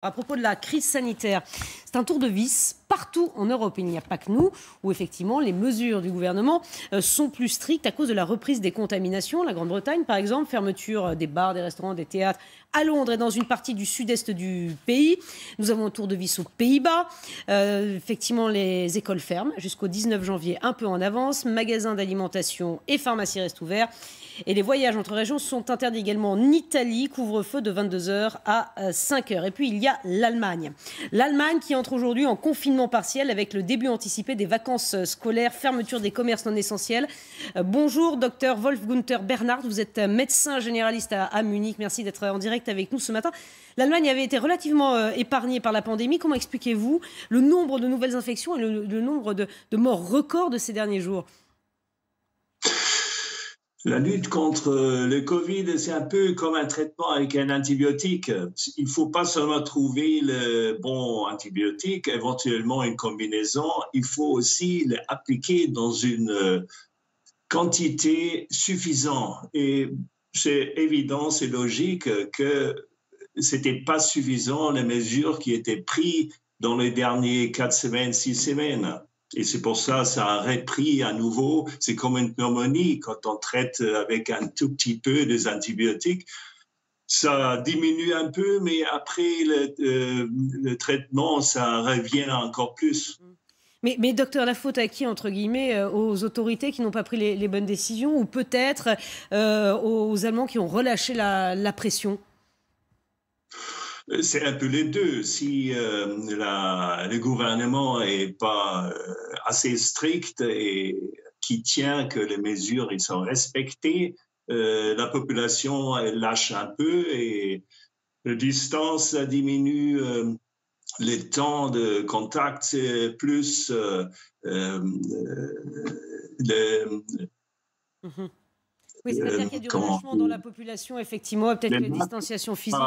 À propos de la crise sanitaire, c'est un tour de vis partout en Europe. Il n'y a pas que nous, où effectivement les mesures du gouvernement sont plus strictes à cause de la reprise des contaminations. La Grande-Bretagne, par exemple, fermeture des bars, des restaurants, des théâtres à Londres et dans une partie du sud-est du pays. Nous avons un tour de vis aux Pays-Bas. Effectivement, les écoles ferment jusqu'au 19 janvier, un peu en avance. Magasins d'alimentation et pharmacies restent ouverts. Et les voyages entre régions sont interdits également en Italie, couvre-feu de 22h à 5h. Et puis il y a l'Allemagne. L'Allemagne qui entre aujourd'hui en confinement partiel avec le début anticipé des vacances scolaires, fermeture des commerces non essentiels. Bonjour, docteur Wolf-Günther Bernhard, vous êtes médecin généraliste à Munich. Merci d'être en direct avec nous ce matin. L'Allemagne avait été relativement épargnée par la pandémie. Comment expliquez-vous le nombre de nouvelles infections et le nombre de morts records de ces derniers jours ? La lutte contre le Covid, c'est un peu comme un traitement avec un antibiotique. Il ne faut pas seulement trouver le bon antibiotique, éventuellement une combinaison, il faut aussi l'appliquer dans une quantité suffisante. Et c'est évident, c'est logique que ce n'était pas suffisant les mesures qui étaient prises dans les dernières 4 semaines, 6 semaines. Et c'est pour ça ça a repris à nouveau. C'est comme une pneumonie. Quand on traite avec un tout petit peu des antibiotiques, ça diminue un peu, mais après le traitement, ça revient encore plus. Mais docteur, la faute à qui, entre guillemets, aux autorités qui n'ont pas pris les bonnes décisions ou peut-être aux Allemands qui ont relâché la pression ? C'est un peu les deux. Si le gouvernement n'est pas assez strict et qui tient que les mesures ils sont respectées, la population elle lâche un peu et la distance diminue. Les temps de contact, c'est plus Oui, c'est-à-dire qu'il y a du relâchement dans la population, effectivement, peut-être que les distanciations physiques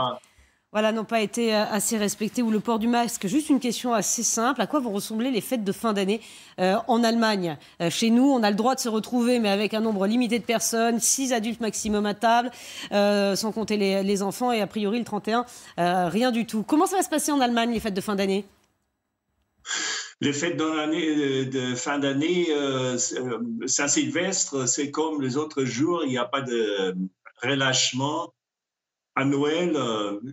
n'ont pas été assez respectées, ou le port du masque. Juste une question assez simple, à quoi vont ressembler les fêtes de fin d'année en Allemagne ? Chez nous, on a le droit de se retrouver, mais avec un nombre limité de personnes, 6 adultes maximum à table, sans compter les enfants, et a priori le 31, rien du tout. Comment ça va se passer en Allemagne, les fêtes de fin d'année ? Les fêtes de fin d'année, Saint-Sylvestre, c'est comme les autres jours, il n'y a pas de relâchement. À Noël,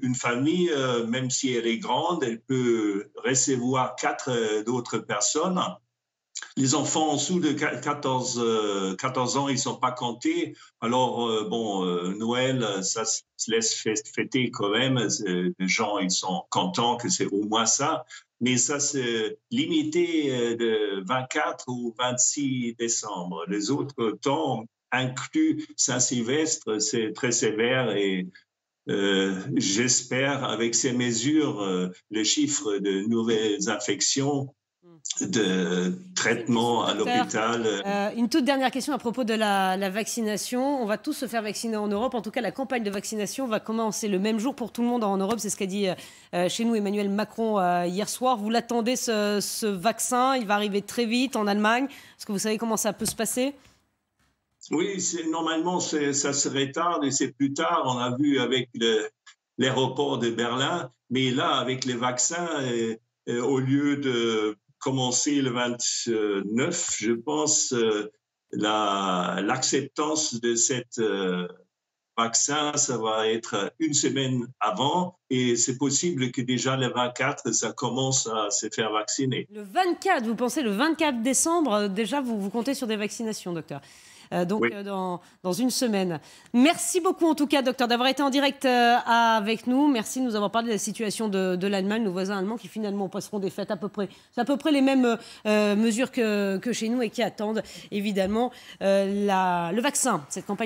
une famille, même si elle est grande, elle peut recevoir 4 d'autres personnes. Les enfants en dessous de 14 ans, ils ne sont pas comptés. Alors, Noël, ça se laisse fêter quand même. Les gens, ils sont contents que c'est au moins ça. Mais ça, c'est limité de 24 ou 26 décembre. Les autres temps, inclus Saint-Sylvestre, c'est très sévère et j'espère, avec ces mesures, les chiffres de nouvelles infections, de traitements à l'hôpital. Une toute dernière question à propos de la vaccination. On va tous se faire vacciner en Europe. En tout cas, la campagne de vaccination va commencer le même jour pour tout le monde en Europe. C'est ce qu'a dit chez nous Emmanuel Macron hier soir. Vous l'attendez, ce vaccin ? Il va arriver très vite en Allemagne. Est-ce que vous savez comment ça peut se passer ? Oui, normalement, ça serait tard et c'est plus tard. On a vu avec l'aéroport de Berlin. Mais là, avec les vaccins, au lieu de commencer le 29, je pense, l'acceptance de cet vaccin, ça va être une semaine avant. Et c'est possible que déjà le 24, ça commence à se faire vacciner. Le 24, vous pensez le 24 décembre, déjà vous comptez sur des vaccinations, docteur ? Oui. Dans une semaine. Merci beaucoup en tout cas, docteur, d'avoir été en direct avec nous. Merci de nous avoir parlé de la situation de l'Allemagne, nos voisins allemands qui finalement passeront des fêtes c'est à peu près les mêmes mesures que chez nous et qui attendent évidemment le vaccin. Cette campagne